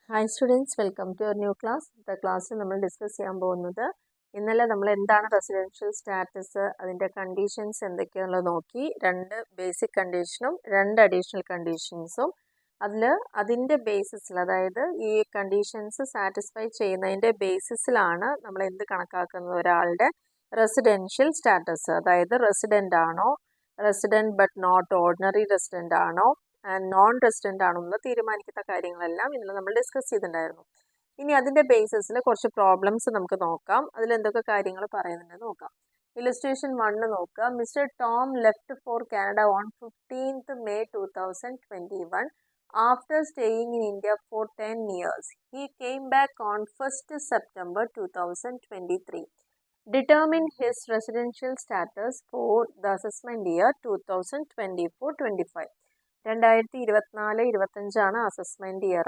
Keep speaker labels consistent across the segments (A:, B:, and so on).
A: Hi students, welcome to your new class. ഇന്നത്തെ ക്ലാസ്സിൽ നമ്മൾ ഡിസ്കസ് ചെയ്യാൻ പോകുന്നത് ഇന്നലെ നമ്മൾ എന്താണ് റെസിഡൻഷ്യൽ സ്റ്റാറ്റസ്, അതിൻ്റെ കണ്ടീഷൻസ് എന്തൊക്കെയാണെന്നുള്ളത് നോക്കി. 2 ബേസിക് കണ്ടീഷനും 2 അഡീഷണൽ കണ്ടീഷൻസും അതിൻ്റെ ബേസിസിൽ, അതായത് ഈ കണ്ടീഷൻസ് സാറ്റിസ്ഫൈ ചെയ്യുന്നതിൻ്റെ ബേസിസിലാണ് നമ്മൾ എന്ത് കണക്കാക്കുന്നത്, ഒരാളുടെ റെസിഡൻഷ്യൽ സ്റ്റാറ്റസ്. അതായത് റെസിഡൻ്റ് ആണോ, resident but not ordinary resident ആണോ, നോൺ റെസിഡൻ്റ് ആണോ എന്ന് തീരുമാനിക്കുന്ന കാര്യങ്ങളെല്ലാം ഇന്നലെ നമ്മൾ ഡിസ്കസ് ചെയ്തിട്ടുണ്ടായിരുന്നു. ഇനി അതിൻ്റെ ബേസിസിൽ കുറച്ച് പ്രോബ്ലംസ് നമുക്ക് നോക്കാം. അതിൽ എന്തൊക്കെ കാര്യങ്ങൾ പറയുന്നുണ്ടെന്ന് നോക്കാം. ഇല്ലസ്ട്രേഷൻ 1 നോക്കുക. Mister Tom left for Canada on 15th May 2021 after staying in India for 10 years. He came back on 1st September 2023. Determine his residential status for the assessment year 2024-25. 2024-25 assessment year.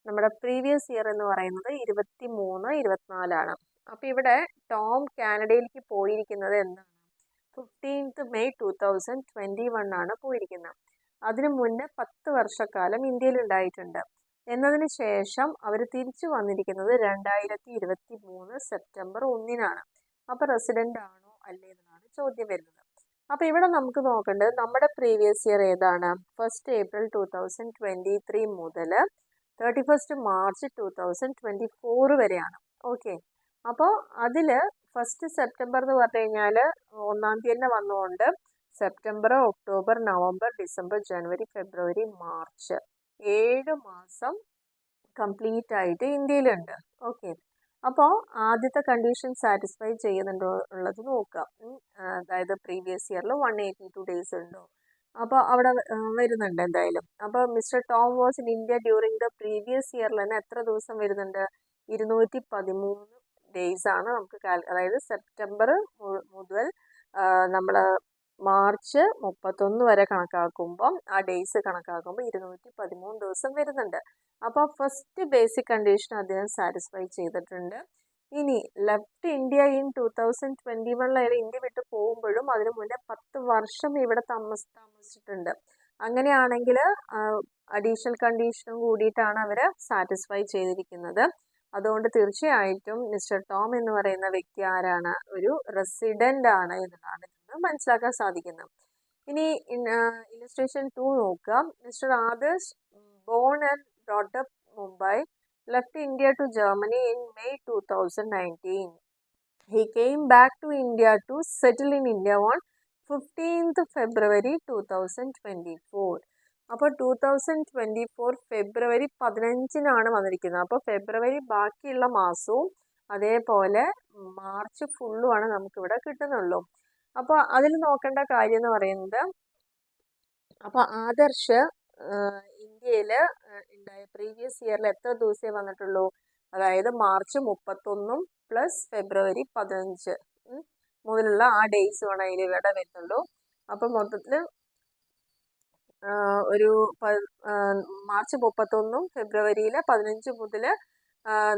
A: നമ്മുടെ previous year എന്ന് പറയുന്നത് 23-24. അപ്പോൾ ഇവിടെ Tom കാനഡയിലേക്ക് പോയിരിക്കുന്നത് എന്താണ്? 15th May 2021 ആണ് പോയിരിക്കുന്നത്. അതിനു മുന്നേ 10 വർഷക്കാലം ഇന്ത്യയിൽ ഉണ്ടായിട്ടുണ്ട്. എന്നതിന് ശേഷം അവർ തിരിച്ചു വന്നിരിക്കുന്നത് 2023 സെപ്റ്റംബർ 1 അപ്പോൾ റെസിഡൻ്റ് ആണോ അല്ലേ എന്നാണ് ചോദ്യം വരുന്നത്. അപ്പോൾ ഇവിടെ നമുക്ക് നോക്കേണ്ടത് നമ്മുടെ പ്രീവിയസ് ഇയർ ഏതാണ്? 1st April 2023 മുതൽ 31st March 2024 വരെയാണ്. ഓക്കെ, അപ്പോൾ അതിൽ 1st September എന്ന് പറഞ്ഞു കഴിഞ്ഞാൽ 1-ാം തീയതി തന്നെ വന്നുകൊണ്ട് സെപ്റ്റംബർ, ഒക്ടോബർ, നവംബർ, ഡിസംബർ, ജനുവരി, ഫെബ്രുവരി, മാർച്ച് 7 മാസം കംപ്ലീറ്റ് ആയിട്ട് ഇന്ത്യയിലുണ്ട്. ഓക്കെ, അപ്പോൾ ആദ്യത്തെ കണ്ടീഷൻ സാറ്റിസ്ഫൈ ചെയ്യുന്നുണ്ടോ ഉള്ളത് നോക്കാം. അതായത് പ്രീവിയസ് ഇയറിൽ 182 ഡേയ്സ് ഉണ്ടോ? അപ്പോൾ അവിടെ വരുന്നുണ്ട് എന്തായാലും. അപ്പോൾ mister Tom was in India during the previous ഇയറിൽ തന്നെ എത്ര ദിവസം വരുന്നുണ്ട്? 213 ഡേയ്സ് ആണ് നമുക്ക് അതായത് സെപ്റ്റംബർ മുതൽ നമ്മൾ മാർച്ച് 31 വരെ കണക്കാക്കുമ്പം ആ ഡേയ്സ് കണക്കാക്കുമ്പോൾ 213 ദിവസം വരുന്നുണ്ട്. അപ്പോൾ ഫസ്റ്റ് ബേസിക് കണ്ടീഷൻ അദ്ദേഹം സാറ്റിസ്ഫൈ ചെയ്തിട്ടുണ്ട്. ഇനി ലെഫ്റ്റ് ഇന്ത്യ ഇൻ 2021 ഇന്ത്യ വിട്ട് പോകുമ്പോഴും അതിനു മുന്നേ 10 വർഷം ഇവിടെ താമസിച്ചിട്ടുണ്ട്. അങ്ങനെയാണെങ്കിൽ അഡീഷണൽ കണ്ടീഷനും കൂടിയിട്ടാണ് അവർ സാറ്റിസ്ഫൈ ചെയ്തിരിക്കുന്നത്. അതുകൊണ്ട് തീർച്ചയായിട്ടും മിസ്റ്റർ ടോം എന്ന് പറയുന്ന വ്യക്തി ആരാണ്? ഒരു റെസിഡൻ്റ് ആണ് എന്നതാണ് ഇതിന് മനസ്സിലാക്കാൻ സാധിക്കുന്നത്. ഇനി ഇല്ലസ്ട്രേഷൻ 2 നോക്കുക. Mister Adarsh born and brought up Mumbai, left India to Germany in May 2019. He came back to India to settle in India on 15th February 2024. അപ്പോൾ 2024 ഫെബ്രുവരി 15 വന്നിരിക്കുന്നത്. അപ്പോൾ ഫെബ്രുവരി ബാക്കിയുള്ള മാസവും അതേപോലെ മാർച്ച് ഫുള്ളുമാണ് നമുക്കിവിടെ കിട്ടുന്നുള്ളൂ. അപ്പോൾ അതിൽ നോക്കേണ്ട കാര്യം എന്ന് പറയുന്നത്, അപ്പോൾ ആദർശ് ഇന്ത്യയിൽ ഉണ്ടായ പ്രീവിയസ് ഇയറിൽ എത്ര ദിവസമേ വന്നിട്ടുള്ളൂ? അതായത് മാർച്ച് 31 പ്ലസ് ഫെബ്രുവരി 15 മുതലുള്ള ആ ഡേയ്സ് വേണം അതിൽ ഇവിടെ വരുന്നുള്ളൂ. അപ്പം മൊത്തത്തിൽ ഒരു മാർച്ച് 31 ഫെബ്രുവരിയിൽ 15 മുതൽ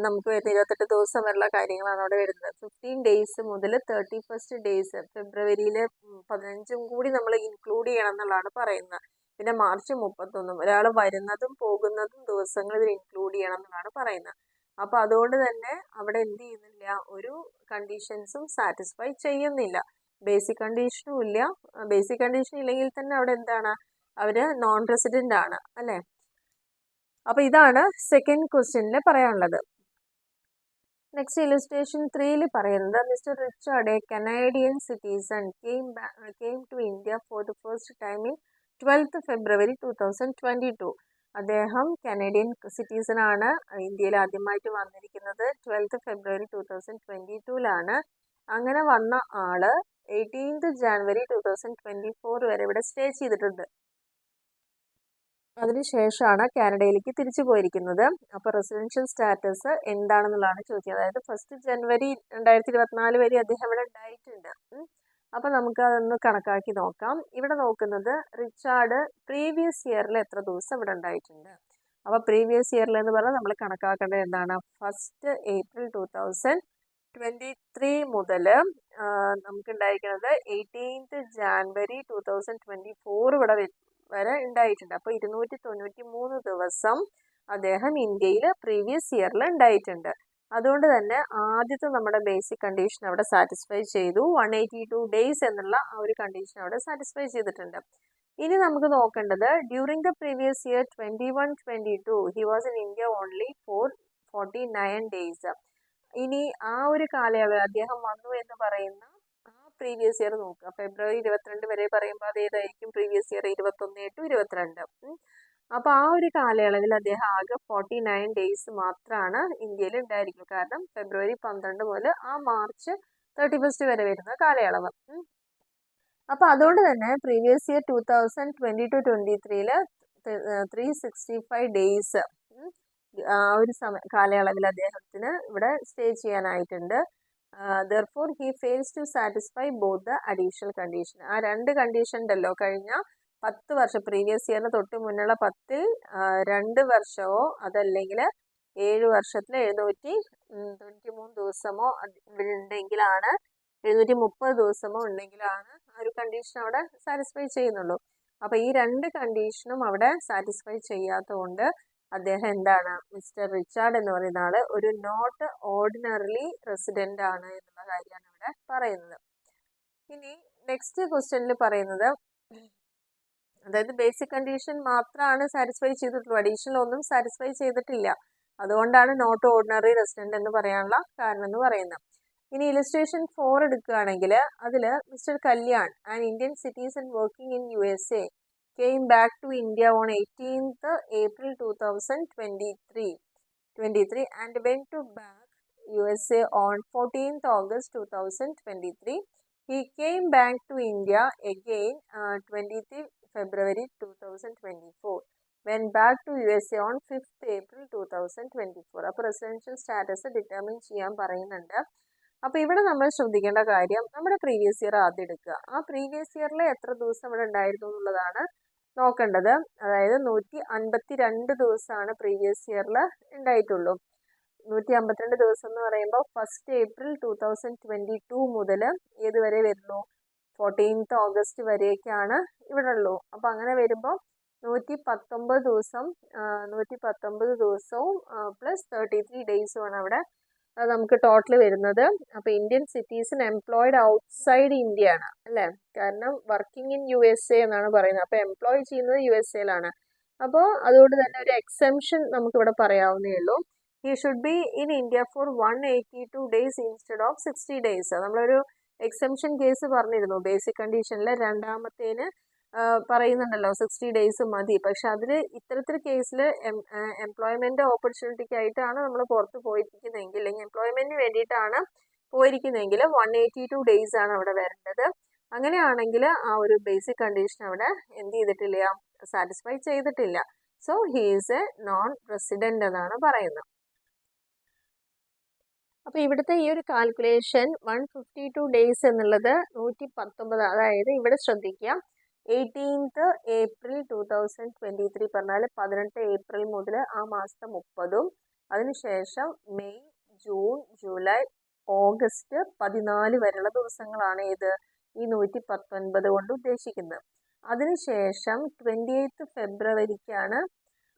A: നമുക്ക് വരുന്ന 28 ദിവസം വരെയുള്ള കാര്യങ്ങളാണ് അവിടെ വരുന്നത്. 15 ഡേയ്സ് മുതൽ 31st ഡേയ്സ് ഫെബ്രുവരിയിലെ 15 കൂടി നമ്മൾ ഇൻക്ലൂഡ് ചെയ്യണം എന്നുള്ളതാണ് പറയുന്നത്. പിന്നെ മാർച്ച് 31 ഒരാൾ വരുന്നതും പോകുന്നതും ദിവസങ്ങൾ ഇതിൽ ഇൻക്ലൂഡ് ചെയ്യണം എന്നാണ് പറയുന്നത്. അപ്പോൾ അതുകൊണ്ട് തന്നെ അവിടെ എന്ത് ചെയ്യുന്നില്ല, ഒരു കണ്ടീഷൻസും സാറ്റിസ്ഫൈ ചെയ്യുന്നില്ല. ബേസിക് കണ്ടീഷനും ഇല്ല. ബേസിക് കണ്ടീഷൻ ഇല്ലെങ്കിൽ തന്നെ അവിടെ എന്താണ്, അവർ നോൺ റെസിഡൻ്റ് ആണ് അല്ലേ. അപ്പോൾ ഇതാണ് സെക്കൻഡ് ക്വസ്റ്റ്യനിൽ പറയാനുള്ളത്. നെക്സ്റ്റ് ഇല്ലസ്ട്രേഷൻ 3 പറയുന്നത്, Mister Richard a Canadian citizen came to India for the first time in 12th February 2022. അദ്ദേഹം കനേഡിയൻ സിറ്റിസൺ ആണ്. ഇന്ത്യയിൽ ആദ്യമായിട്ട് വന്നിരിക്കുന്നത് 12th February 2022 അങ്ങനെ വന്ന ആള് 18th January 2024 വരെ ഇവിടെ സ്റ്റേ ചെയ്തിട്ടുണ്ട്. അതിനുശേഷമാണ് കാനഡയിലേക്ക് തിരിച്ചു പോയിരിക്കുന്നത്. അപ്പോൾ റെസിഡൻഷ്യൽ സ്റ്റാറ്റസ് എന്താണെന്നുള്ളതാണ് ചോദ്യം. അതായത് 1st January 2024 വരെ അദ്ദേഹം ഇവിടെ ഉണ്ടായിട്ടുണ്ട്. അപ്പോൾ നമുക്ക് അതൊന്ന് കണക്കാക്കി നോക്കാം. ഇവിടെ നോക്കുന്നത് റിച്ചാർഡ് പ്രീവിയസ് ഇയറിൽ എത്ര ദിവസം ഇവിടെ ഉണ്ടായിട്ടുണ്ട്. അപ്പോൾ പ്രീവിയസ് ഇയറിൽ എന്ന് പറഞ്ഞാൽ നമ്മൾ കണക്കാക്കേണ്ടത് എന്താണ്? 1st April 2023 മുതൽ നമുക്കുണ്ടായിരിക്കുന്നത് 18th January 2024 ഇവിടെ വരെ ഉണ്ടായിട്ടുണ്ട്. അപ്പോൾ 293 ദിവസം അദ്ദേഹം ഇന്ത്യയിൽ പ്രീവിയസ് ഇയറിൽ ഉണ്ടായിട്ടുണ്ട്. അതുകൊണ്ട് തന്നെ ആദ്യത്തെ നമ്മുടെ ബേസിക് കണ്ടീഷൻ അവിടെ സാറ്റിസ്ഫൈ ചെയ്തു. 182 days എന്നുള്ള ആ ഒരു കണ്ടീഷൻ അവിടെ സാറ്റിസ്ഫൈ ചെയ്തിട്ടുണ്ട്. ഇനി നമുക്ക് നോക്കേണ്ടത് during the previous year 21-22 he was in India only for 49 days. ഇനി ആ ഒരു കാലയളവിൽ അദ്ദേഹം വന്നു എന്ന് പറയുന്ന ആ പ്രീവിയസ് ഇയർ നോക്കുക. ഫെബ്രുവരി 22 വരെ പറയുമ്പോൾ അത് ഏതായിരിക്കും? Previous year 21-22. അപ്പോൾ ആ ഒരു കാലയളവിൽ അദ്ദേഹം ആകെ 49 days മാത്രമാണ് ഇന്ത്യയിൽ ഉണ്ടായിരിക്കും. കാരണം ഫെബ്രുവരി 12 മുതൽ ആ മാർച്ച് 31 വരെ വരുന്ന കാലയളവ്. അപ്പോൾ അതുകൊണ്ട് തന്നെ പ്രീവിയസ് ഇയർ 2022-23 365 days ആ ഒരു കാലയളവിൽ അദ്ദേഹത്തിന് ഇവിടെ സ്റ്റേ ചെയ്യാനായിട്ടുണ്ട്. Therefore he fails to satisfy both the additional condition. ആ രണ്ട് കണ്ടീഷൻ ഉണ്ടല്ലോ, കഴിഞ്ഞ 10 വർഷം പ്രീവിയസ് ഇയറിന് തൊട്ട് മുന്നുള്ള 10 2 വർഷമോ അതല്ലെങ്കിൽ 7 വർഷത്തിൽ 793 ദിവസമോ ഉണ്ടെങ്കിലാണ് 730 ദിവസമോ ഉണ്ടെങ്കിലാണ് ആ ഒരു കണ്ടീഷൻ അവിടെ സാറ്റിസ്ഫൈ ചെയ്യുന്നുള്ളൂ. അപ്പോൾ ഈ രണ്ട് കണ്ടീഷനും അവിടെ സാറ്റിസ്ഫൈ ചെയ്യാത്തതുകൊണ്ട് അദ്ദേഹം എന്താണ്, മിസ്റ്റർ റിച്ചാർഡ് എന്ന് പറയുന്ന ആള് ഒരു നോട്ട് ഓർഡിനറിലി റെസിഡന്റ് ആണ് എന്നുള്ള കാര്യമാണ് ഇവിടെ പറയുന്നത്. ഇനി നെക്സ്റ്റ് ക്വസ്റ്റ്യനിൽ പറയുന്നത്, അതായത് ബേസിക് കണ്ടീഷൻ മാത്രമാണ് സാറ്റിസ്ഫൈ ചെയ്തിട്ടുള്ളൂ, അഡീഷണൽ ഒന്നും സാറ്റിസ്ഫൈ ചെയ്തിട്ടില്ല. അതുകൊണ്ടാണ് നോട്ട് ഓർഡിനറി റെസിഡന്റ് എന്ന് പറയാനുള്ള കാരണം എന്ന് പറയുന്നത്. ഇനി ഇലസ്ട്രേഷൻ 4 എടുക്കുകയാണെങ്കിൽ അതിൽ mister Kalyan, an Indian citizen working in USA, came back to India on 18th April 2023 and went to back USA on 14th August 2023. He came back to India again 20th February 2024. Went back to USA on 5th April 2024. അപ്പോൾ residential status determine ചെയ്യാൻ പറയുന്നുണ്ട്. അപ്പോൾ ഇവിടെ നമ്മൾ ശ്രദ്ധിക്കേണ്ട കാര്യം, നമ്മുടെ previous year ആദ്യം എടുക്കുക. ആ പ്രീവിയസ് ഇയറിൽ എത്ര ദിവസം ഇവിടെ ഉണ്ടായിരുന്നു എന്നുള്ളതാണ് നോക്കേണ്ടത്. അതായത് 152 ദിവസമാണ് പ്രീവിയസ് ഇയറിൽ ഉണ്ടായിട്ടുള്ളൂ. 152 ദിവസം എന്ന് പറയുമ്പോൾ 1st April 2022 മുതൽ ഏതുവരെ വരുന്നു? 14th August വരെയൊക്കെയാണ് ഇവിടെ ഉള്ളൂ. അപ്പോൾ അങ്ങനെ വരുമ്പോൾ 119 ദിവസവും പ്ലസ് 33 ഡേയ്സുമാണ് അവിടെ നമുക്ക് ടോട്ടൽ വരുന്നത്. അപ്പോൾ Indian citizen employed outside India ആണ് അല്ലേ? കാരണം വർക്കിംഗ് ഇൻ USA എന്നാണ് പറയുന്നത്. അപ്പോൾ എംപ്ലോയ് ചെയ്യുന്നത് USA-ലാണ്. അപ്പോൾ അതുകൊണ്ട് തന്നെ ഒരു എക്സെംഷൻ നമുക്കിവിടെ പറയാവുന്നേ ഉള്ളൂ. He should be in India for 182 days instead of 60 days. നമ്മളൊരു എക്സെംഷൻ കേസ് പറഞ്ഞിരുന്നു. ബേസിക് കണ്ടീഷനിൽ രണ്ടാമത്തേന് പറയുന്നുണ്ടല്ലോ 60 days മതി. പക്ഷെ അതിൽ ഇത്തരത്തിൽ കേസിൽ എംപ്ലോയ്മെന്റ് ഓപ്പർച്യൂണിറ്റിക്കായിട്ടാണ് നമ്മൾ പുറത്ത് പോയിരിക്കുന്നതെങ്കിൽ, അല്ലെങ്കിൽ എംപ്ലോയ്മെന്റിന് വേണ്ടിയിട്ടാണ് പോയിരിക്കുന്നതെങ്കിൽ 182 days ആണ് അവിടെ വരേണ്ടത്. അങ്ങനെയാണെങ്കിൽ ആ ഒരു ബേസിക് കണ്ടീഷൻ അവിടെ എന്ത് ചെയ്തിട്ടില്ല, സാറ്റിസ്ഫൈ ചെയ്തിട്ടില്ല. So he is A non resident എന്നാണ് പറയുന്നത്. അപ്പോൾ ഇവിടുത്തെ ഈ ഒരു കാൽക്കുലേഷൻ 152 days എന്നുള്ളത് 119, അതായത് ഇവിടെ ശ്രദ്ധിക്കാം 18th April 2023 പറഞ്ഞാൽ 18 ഏപ്രിൽ മുതൽ ആ മാസത്തെ 30ഉം അതിനുശേഷം മെയ്, ജൂൺ, ജൂലൈ, ഓഗസ്റ്റ് 14 വരെയുള്ള ദിവസങ്ങളാണ് ഇത് ഈ 119 കൊണ്ട് ഉദ്ദേശിക്കുന്നത്. അതിനുശേഷം 28th ഫെബ്രുവരിക്കാണ്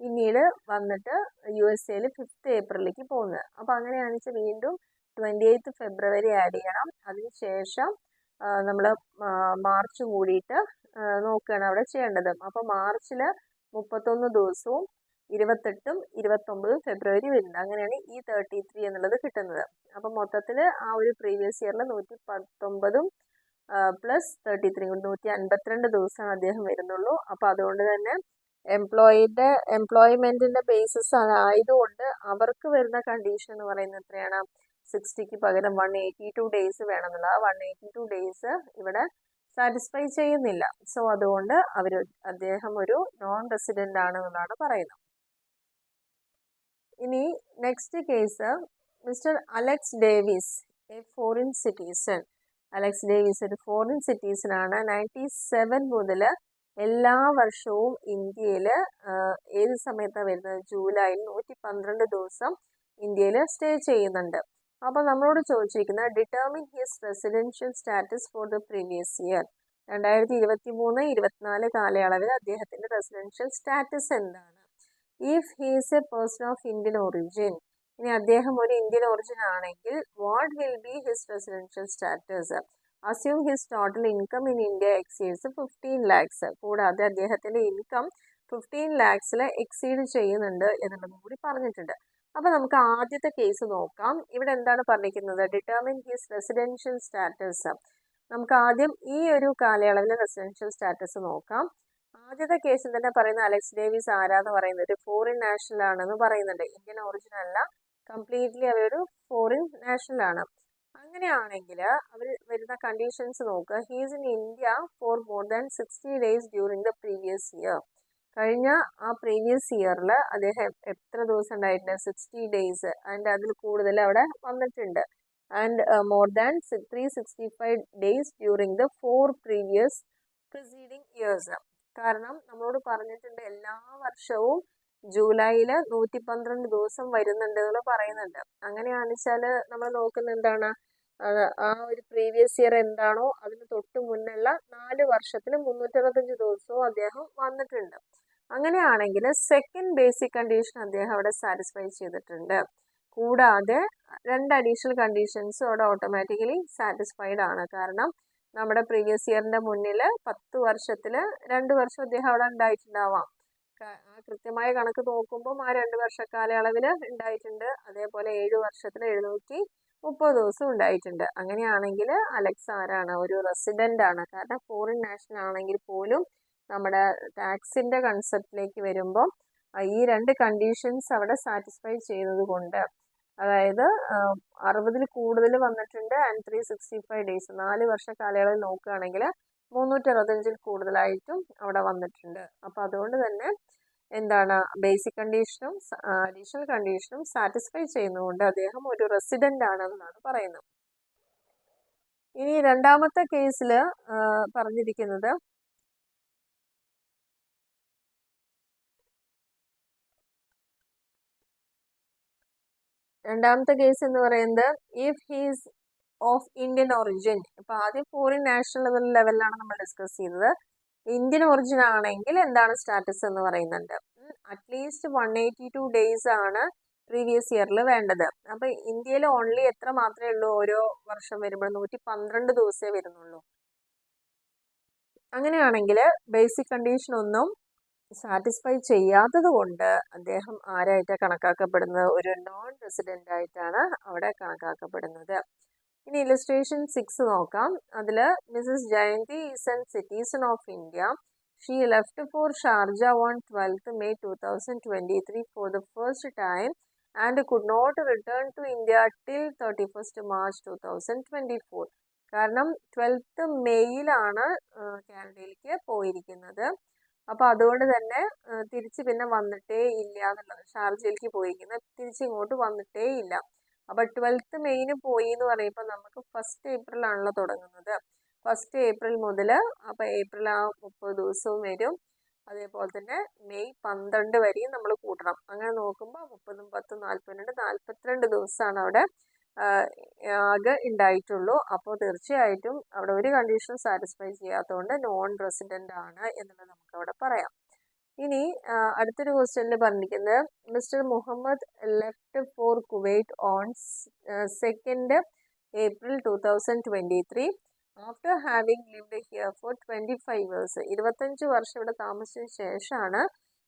A: പിന്നീട് വന്നിട്ട് USA-ൽ 5th ഏപ്രിലേക്ക് പോകുന്നത്. അപ്പോൾ അങ്ങനെയാണെന്ന് വെച്ചാൽ വീണ്ടും 28th ഫെബ്രുവരി ആഡ് ചെയ്യണം. അതിനുശേഷം നമ്മൾ മാർച്ച് കൂടിയിട്ട് നോക്കുകയാണ് അവിടെ ചെയ്യേണ്ടത്. അപ്പോൾ മാർച്ചിൽ 31 ദിവസവും 28ഉം 29ഉം ഫെബ്രുവരി വരുന്നത്. അങ്ങനെയാണ് ഈ 33 എന്നുള്ളത് കിട്ടുന്നത്. അപ്പോൾ മൊത്തത്തിൽ ആ ഒരു പ്രീവിയസ് ഇയറിൽ 119ഉം പ്ലസ് 33 152 ദിവസമാണ് അദ്ദേഹം വരുന്നുള്ളൂ. അപ്പോൾ അതുകൊണ്ട് തന്നെ എംപ്ലോയ്മെന്റിന്റെ ബേസിസ് ആയതുകൊണ്ട് അവർക്ക് വരുന്ന കണ്ടീഷൻ എന്ന് പറയുന്നത് എത്രയാണ്? 60ക്ക് പകരം 182 days വേണമെന്നുള്ള ആ 182 days ഇവിടെ സാറ്റിസ്ഫൈ ചെയ്യുന്നില്ല. സോ അതുകൊണ്ട് അദ്ദേഹം ഒരു നോൺ റെസിഡന്റ് ആണ് എന്നാണ് പറയുന്നത്. ഇനി next case, mister Alex Davis, A foreign citizen. Alex Davis ഒരു ഫോറിൻ സിറ്റിസൺ ആണ്. 97 മുതൽ എല്ലാ വർഷവും ഇന്ത്യയിൽ ഏത് സമയത്താണ് വരുന്നത്? ജൂലൈയിൽ 112 ദിവസം ഇന്ത്യയിൽ സ്റ്റേ ചെയ്യുന്നുണ്ട്. അപ്പോൾ നമ്മളോട് ചോദിച്ചിരിക്കുന്നത് determine his residential status for the previous year. 2023-24 കാലയളവിൽ അദ്ദേഹത്തിൻ്റെ റെസിഡൻഷ്യൽ സ്റ്റാറ്റസ് എന്താണ്? If he's A person of Indian origin, ഇനി അദ്ദേഹം ഒരു ഇന്ത്യൻ ഒറിജിൻ ആണെങ്കിൽ what will be his residential status? Assume his total income in India exceeds 15 lakhs. കൂടാതെ അദ്ദേഹത്തിന്റെ income 15 lakhs exceed ചെയ്യുന്നുണ്ട് എന്നുള്ളതും കൂടി പറഞ്ഞിട്ടുണ്ട്. അപ്പൊ നമുക്ക് ആദ്യത്തെ കേസ് നോക്കാം. ഇവിടെ എന്താണ് പറഞ്ഞിരിക്കുന്നത്? Determine his residential status. നമുക്ക് ആദ്യം ഈ ഒരു കാലയളവിലെ റെസിഡൻഷ്യൽ സ്റ്റാറ്റസ് നോക്കാം. ആദ്യത്തെ കേസിൽ തന്നെ പറയുന്ന അലക്സ് ഡേവിസ് ആരാന്ന് പറയുന്നത് ഒരു ഫോറിൻ നാഷണൽ ആണെന്ന് പറയുന്നുണ്ട്. ഇന്ത്യൻ ഒറിജിൻ അല്ല, കംപ്ലീറ്റ്ലി അവരൊരു ഫോറിൻ നാഷണൽ ആണ്. അങ്ങനെയാണെങ്കിൽ അവർ വരുന്ന കണ്ടീഷൻസ് നോക്കുക. He's in India for more than 60 days during the previous year. കഴിഞ്ഞ ആ പ്രീവിയസ് ഇയറിൽ അദ്ദേഹം എത്ര ദിവസം ഉണ്ടായിട്ടുണ്ട്? 60 days ആൻഡ് അതിൽ കൂടുതൽ അവിടെ വന്നിട്ടുണ്ട്. And more than 365 days during the 4 previous preceding years. കാരണം നമ്മളോട് പറഞ്ഞിട്ടുണ്ട് എല്ലാ വർഷവും ജൂലൈയിൽ 112 ദിവസം വരുന്നുണ്ട് എന്ന് പറയുന്നുണ്ട്. അങ്ങനെയാണെന്ന് വെച്ചാൽ നമ്മൾ നോക്കുന്ന എന്താണ്, ആ ഒരു പ്രീവിയസ് ഇയർ എന്താണോ അതിന് തൊട്ട് മുന്നുള്ള 4 വർഷത്തിൽ 365 ദിവസവും അദ്ദേഹം വന്നിട്ടുണ്ട്. അങ്ങനെയാണെങ്കിൽ സെക്കൻഡ് ബേസിക് കണ്ടീഷൻ അദ്ദേഹം അവിടെ സാറ്റിസ്ഫൈ ചെയ്തിട്ടുണ്ട്. കൂടാതെ 2 അഡീഷണൽ കണ്ടീഷൻസും അവിടെ ഓട്ടോമാറ്റിക്കലി സാറ്റിസ്ഫൈഡ് ആണ്. കാരണം നമ്മുടെ പ്രീവിയസ് ഇയറിന്റെ മുന്നിൽ 10 വർഷത്തിൽ 2 വർഷം അദ്ദേഹം അവിടെ ഉണ്ടായിട്ടുണ്ടാവാം. ആ കൃത്യമായ കണക്ക് നോക്കുമ്പോൾ ആ 2 വർഷ കാലയളവിൽ ഉണ്ടായിട്ടുണ്ട്. അതേപോലെ 7 വർഷത്തിൽ 730 ദിവസം ഉണ്ടായിട്ടുണ്ട്. അങ്ങനെയാണെങ്കിൽ അലക്സ് ആരാണ്? ഒരു റെസിഡന്റ് ആണ്. കാരണം ഫോറിൻ നാഷണൽ ആണെങ്കിൽ പോലും നമ്മുടെ ടാക്സിന്റെ കൺസെപ്റ്റിലേക്ക് വരുമ്പോൾ ഈ 2 കണ്ടീഷൻസ് അവിടെ സാറ്റിസ്ഫൈ ചെയ്തത് കൊണ്ട്, അതായത് 60 കൂടുതൽ വന്നിട്ടുണ്ട് ആൻഡ് 365 days 4 വർഷ കാലയളവിൽ നോക്കുകയാണെങ്കിൽ 365 കൂടുതലായിട്ടും അവിടെ വന്നിട്ടുണ്ട്. അപ്പോൾ അതുകൊണ്ട് തന്നെ എന്താണ്, ബേസിക് കണ്ടീഷനും അഡീഷണൽ കണ്ടീഷനും സാറ്റിസ്ഫൈ ചെയ്യുന്നതുകൊണ്ട് അദ്ദേഹം ഒരു റെസിഡന്റ് ആണെന്നാണ് പറയുന്നത്. ഇനി രണ്ടാമത്തെ കേസിൽ പറഞ്ഞിരിക്കുന്നത് രണ്ടാമത്തെ കേസ് എന്ന് പറയുന്നത് if he's of Indian origin. ഇപ്പൊ ആദ്യം ഫോറിൻ നാഷണൽ ലെവലിലാണ് നമ്മൾ ഡിസ്കസ് ചെയ്തത്. ഇന്ത്യൻ ഒറിജിൻ ആണെങ്കിൽ എന്താണ് സ്റ്റാറ്റസ് എന്ന് പറയുന്നുണ്ട്. അറ്റ്ലീസ്റ്റ് 182 days ആണ് പ്രീവിയസ് ഇയറിൽ വേണ്ടത്. അപ്പൊ ഇന്ത്യയിൽ ഓൺലി എത്ര മാത്രമേ ഉള്ളൂ? ഓരോ വർഷം വരുമ്പോൾ 112 ദിവസമേ വരുന്നുള്ളൂ. അങ്ങനെയാണെങ്കിൽ ബേസിക് കണ്ടീഷൻ ഒന്നും സാറ്റിസ്ഫൈ ചെയ്യാത്തത് കൊണ്ട് അദ്ദേഹം ആരായിട്ടാണ് കണക്കാക്കപ്പെടുന്നത്? ഒരു നോൺ റെസിഡന്റ് ആയിട്ടാണ് അവിടെ കണക്കാക്കപ്പെടുന്നത്. ഇനി ഇല്ലസ്ട്രേഷൻ 6 നോക്കാം. അതിൽ Mrs Jayanthi is an citizen of India. She left for Sharjah on 12th May 2023 for the first time and could not return to India till 31st March 2024. കാരണം 12th Mayയിലാണ് കാനഡയിലേക്ക് പോയിരിക്കുന്നത്. അപ്പോൾ അതുകൊണ്ട് തന്നെ തിരിച്ച് പിന്നെ വന്നിട്ടേ ഇല്ല എന്നുള്ളത്. ഷാർജയിലേക്ക് പോയിരിക്കുന്നത് തിരിച്ചിങ്ങോട്ട് വന്നിട്ടേ ഇല്ല. അപ്പോൾ 12th Mayന് പോയി എന്ന് പറയുമ്പോൾ നമുക്ക് 1st April ആണല്ലോ തുടങ്ങുന്നത്. 1st April മുതൽ അപ്പോൾ ഏപ്രിൽ ആ 30 ദിവസവും വരും. അതേപോലെ തന്നെ മെയ് 12 വരെയും നമ്മൾ കൂട്ടണം. അങ്ങനെ നോക്കുമ്പോൾ 30, 10, 42, 42 ദിവസമാണ് അവിടെ ആകെ ഉണ്ടായിട്ടുള്ളൂ. അപ്പോൾ തീർച്ചയായിട്ടും അവിടെ ഒരു കണ്ടീഷനും സാറ്റിസ്ഫൈ ചെയ്യാത്തതുകൊണ്ട് നോൺ റെസിഡന്റ് ആണ് എന്നുള്ളത് നമുക്ക് അവിടെ പറയാം. ഇനി അടുത്തൊരു ക്വസ്റ്റ്യനിൽ പറഞ്ഞിരിക്കുന്നത് Mister Muhammad left for Kuwait on 2nd April 2023 after having lived here for 25 years. 25 വർഷം ഇവിടെ താമസിച്ചതിന് ശേഷമാണ്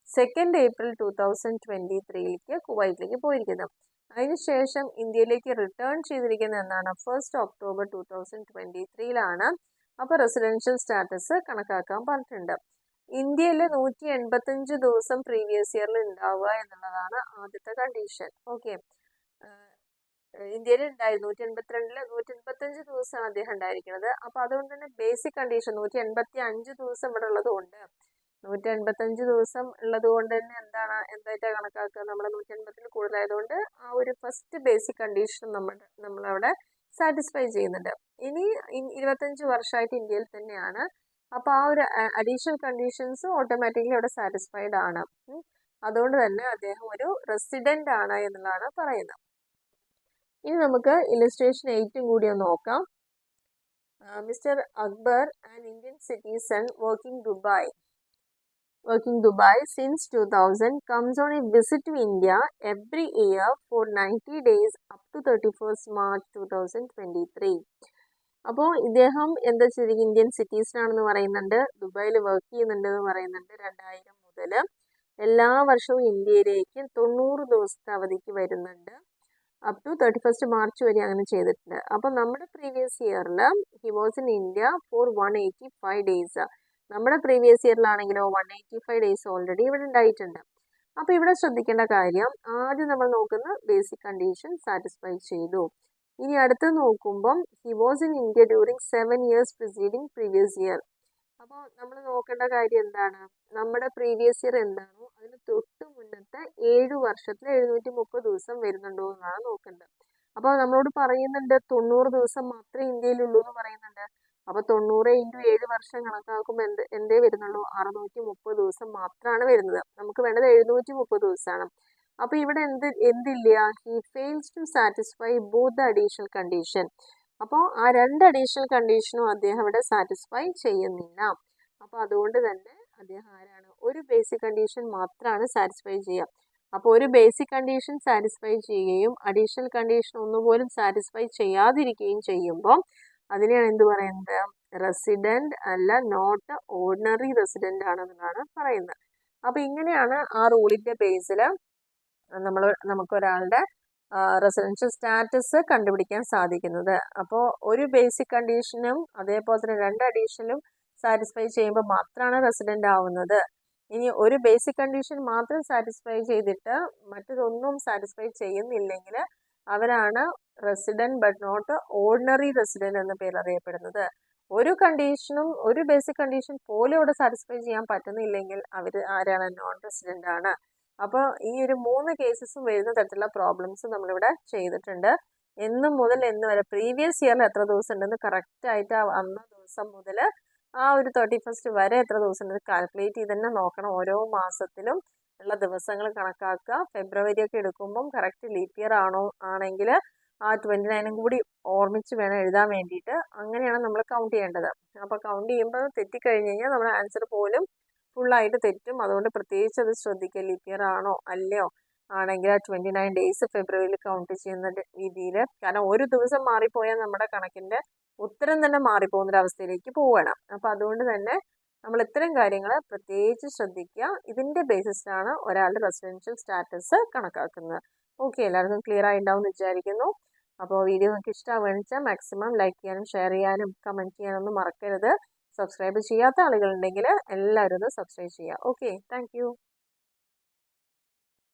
A: 2nd April 2023 കുവൈറ്റിലേക്ക് പോയിരിക്കുന്നത്. അതിനുശേഷം ഇന്ത്യയിലേക്ക് റിട്ടേൺ ചെയ്തിരിക്കുന്നത് എന്നാണ് 1st October 2023. അപ്പോൾ റെസിഡൻഷ്യൽ സ്റ്റാറ്റസ് കണക്കാക്കാൻ പറഞ്ഞിട്ടുണ്ട്. ഇന്ത്യയിൽ 185 ദിവസം പ്രീവിയസ് ഇയറിൽ ഉണ്ടാവുക എന്നുള്ളതാണ് ആദ്യത്തെ കണ്ടീഷൻ. ഓക്കെ, ഇന്ത്യയിൽ ഉണ്ടായിരുന്നു 185 ദിവസമാണ് അദ്ദേഹം ഉണ്ടായിരിക്കുന്നത്. അപ്പോൾ അതുകൊണ്ട് തന്നെ ബേസിക് കണ്ടീഷൻ 185 ദിവസം ഇവിടെ ഉള്ളത് കൊണ്ട് 185 ദിവസം ഉള്ളത് കൊണ്ട് തന്നെ എന്തായിട്ടാണ് കണക്കാക്കുക? നമ്മൾ 180 കൂടുതലായതുകൊണ്ട് ആ ഒരു ഫസ്റ്റ് ബേസിക് കണ്ടീഷൻ നമ്മളവിടെ സാറ്റിസ്ഫൈ ചെയ്യുന്നുണ്ട്. ഇനി 25 വർഷമായിട്ട് ഇന്ത്യയിൽ തന്നെയാണ്. അപ്പോൾ ആ ഒരു അഡീഷണൽ കണ്ടീഷൻസ് ഓട്ടോമാറ്റിക്കലി അവിടെ സാറ്റിസ്ഫൈഡ് ആണ്. അതുകൊണ്ട് തന്നെ അദ്ദേഹം ഒരു റെസിഡന്റ് ആണ് എന്നുള്ളതാണ് പറയുന്നത്. ഇനി നമുക്ക് ഇല്ലസ്ട്രേഷൻ 8 കൂടി ഒന്ന് നോക്കാം. Mister Akbar, an Indian citizen working Dubai. working Dubai since 2000 comes on a visit to India every year for 90 days up to 31st March 2023. അപ്പോൾ ഇദ്ദേഹം എന്താ ചെയ്തിരിക്കും, ഇന്ത്യൻ സിറ്റീസിലാണെന്ന് പറയുന്നുണ്ട്, ദുബായിൽ വർക്ക് ചെയ്യുന്നുണ്ടെന്ന് പറയുന്നുണ്ട്. 2000 മുതൽ എല്ലാ വർഷവും ഇന്ത്യയിലേക്ക് 90 ദിവസത്തെ അവധിക്ക് വരുന്നുണ്ട്. അപ് ടു 31st മാർച്ച് വരെ അങ്ങനെ ചെയ്തിട്ടുണ്ട്. അപ്പോൾ നമ്മുടെ പ്രീവിയസ് ഇയറിൽ he was in India for 185 days. നമ്മുടെ പ്രീവിയസ് ഇയറിലാണെങ്കിലോ 185 ഡേയ്സ് ഓൾറെഡി ഇവിടെ ഉണ്ടായിട്ടുണ്ട്. അപ്പോൾ ഇവിടെ ശ്രദ്ധിക്കേണ്ട കാര്യം, ആദ്യം നമ്മൾ നോക്കുന്ന ബേസിക് കണ്ടീഷൻ സാറ്റിസ്ഫൈ ചെയ്തു. ഇനി അടുത്ത് നോക്കുമ്പം he was in India during 7 years preceding previous year. അപ്പോൾ നമ്മൾ നോക്കേണ്ട കാര്യം എന്താണ്, നമ്മുടെ പ്രീവിയസ് ഇയർ എന്താണോ അതിന് തൊട്ട് മുന്നത്തെ 7 വർഷത്തിൽ 730 ദിവസം വരുന്നുണ്ടോ എന്നാണ് നോക്കേണ്ടത്. അപ്പോൾ നമ്മളോട് പറയുന്നുണ്ട് 90 ദിവസം മാത്രമേ ഇന്ത്യയിലുള്ളൂ എന്ന് പറയുന്നുണ്ട്. അപ്പോൾ 90 × 7 വർഷം കണക്കാക്കുമ്പോൾ എന്തേ വരുന്നുള്ളൂ, 630 ദിവസം മാത്രമാണ് വരുന്നത്. നമുക്ക് വേണ്ടത് 730 ദിവസമാണ്. അപ്പോൾ ഇവിടെ എന്തില്ല, he fails to satisfy both the additional condition. അപ്പോൾ ആ 2 അഡീഷണൽ കണ്ടീഷനും അദ്ദേഹം ഇവിടെ സാറ്റിസ്ഫൈ ചെയ്യുന്നില്ല. അപ്പോൾ അതുകൊണ്ട് തന്നെ അദ്ദേഹം ആരാണ്, ഒരു ബേസിക് കണ്ടീഷൻ മാത്രമാണ് സാറ്റിസ്ഫൈ ചെയ്യുക. അപ്പോൾ ഒരു ബേസിക് കണ്ടീഷൻ സാറ്റിസ്ഫൈ ചെയ്യുകയും അഡീഷണൽ കണ്ടീഷൻ ഒന്നുപോലും സാറ്റിസ്ഫൈ ചെയ്യാതിരിക്കുകയും ചെയ്യുമ്പോൾ അതിനെയാണ് എന്ത് പറയുന്നത്, റെസിഡൻറ്റ് അല്ല, നോട്ട് ഓർഡിനറി റെസിഡൻ്റ് ആണെന്നാണ് പറയുന്നത്. അപ്പോൾ ഇങ്ങനെയാണ് ആ റൂളിൻ്റെ ബേസിൽ നമുക്കൊരാളുടെ റെസിഡൻഷ്യൽ സ്റ്റാറ്റസ് കണ്ടുപിടിക്കാൻ സാധിക്കുന്നത്. അപ്പോൾ ഒരു ബേസിക് കണ്ടീഷനും അതേപോലെ തന്നെ 2 അഡീഷണലും സാറ്റിസ്ഫൈ ചെയ്യുമ്പോൾ മാത്രമാണ് റെസിഡൻ്റ് ആവുന്നത്. ഇനി ഒരു ബേസിക് കണ്ടീഷൻ മാത്രം സാറ്റിസ്ഫൈ ചെയ്തിട്ട് മറ്റൊന്നും സാറ്റിസ്ഫൈ ചെയ്യുന്നില്ലെങ്കിൽ അവരാണ് resident but not ordinary resident എന്ന പേരിൽ അറിയപ്പെടുന്നത്. ഒരു കണ്ടീഷനും ഒരു ബേസിക് കണ്ടീഷൻ പോലും ഇവിടെ സാറ്റിസ്ഫൈ ചെയ്യാൻ പറ്റുന്നില്ലെങ്കിൽ അവർ ആരാണ്, നോൺ റെസിഡൻ്റ് ആണ്. അപ്പോൾ ഈ ഒരു 3 കേസസും വരുന്ന തരത്തിലുള്ള പ്രോബ്ലംസ് നമ്മളിവിടെ ചെയ്തിട്ടുണ്ട്. എന്ന് മുതൽ എന്ന് വരെ പ്രീവിയസ് ഇയറിൽ എത്ര ദിവസം ഉണ്ടെന്ന് കറക്റ്റായിട്ട് അന്ന ദിവസം മുതൽ ആ ഒരു 31st വരെ എത്ര ദിവസം ഉണ്ടെന്ന് കാൽക്കുലേറ്റ് ചെയ്ത് തന്നെ നോക്കണം. ഓരോ മാസത്തിലും ഉള്ള ദിവസങ്ങൾ കണക്കാക്കുക. ഫെബ്രുവരി ഒക്കെ എടുക്കുമ്പം കറക്റ്റ് ലീപ്പ് ഇയർ ആണെങ്കിൽ ആ 29 കൂടി ഓർമ്മിച്ച് വേണം എഴുതാൻ വേണ്ടിയിട്ട്. അങ്ങനെയാണ് നമ്മൾ കൗണ്ട് ചെയ്യേണ്ടത്. അപ്പോൾ കൗണ്ട് ചെയ്യുമ്പോൾ തെറ്റിക്കഴിഞ്ഞ് കഴിഞ്ഞാൽ നമ്മുടെ ആൻസർ പോലും ഫുള്ളായിട്ട് തെറ്റും. അതുകൊണ്ട് പ്രത്യേകിച്ച് അത് ശ്രദ്ധിക്കുക. ലീപ്പ് ഇയർ ആണോ അല്ലയോ, ആണെങ്കിൽ ആ 29 ഡേയ്സ് ഫെബ്രുവരിയിൽ കൗണ്ട് ചെയ്യുന്ന രീതിയിൽ. കാരണം ഒരു ദിവസം മാറിപ്പോയാൽ നമ്മുടെ കണക്കിൻ്റെ ഉത്തരം തന്നെ മാറിപ്പോകുന്നൊരവസ്ഥയിലേക്ക് പോവുകയാണ്. അപ്പോൾ അതുകൊണ്ട് തന്നെ നമ്മൾ ഇത്തരം കാര്യങ്ങൾ പ്രത്യേകിച്ച് ശ്രദ്ധിക്കുക. ഇതിൻ്റെ ബേസിസിലാണ് ഒരാളുടെ റെസിഡൻഷ്യൽ സ്റ്റാറ്റസ് കണക്കാക്കുന്നത്. ഓക്കെ, എല്ലാവർക്കും ക്ലിയർ ആയിട്ടുണ്ടാവും എന്ന് വിചാരിക്കുന്നു. അപ്പോൾ വീഡിയോ നിങ്ങൾക്ക് ഇഷ്ടമാവുകയെന്ന് വെച്ചാൽ മാക്സിമം ലൈക്ക് ചെയ്യാനും ഷെയർ ചെയ്യാനും കമൻറ്റ് ചെയ്യാനൊന്നും മറക്കരുത്. സബ്സ്ക്രൈബ് ചെയ്യാത്ത ആളുകളുണ്ടെങ്കിൽ എല്ലാവരും ഒന്ന് സബ്സ്ക്രൈബ് ചെയ്യുക. Okay, thank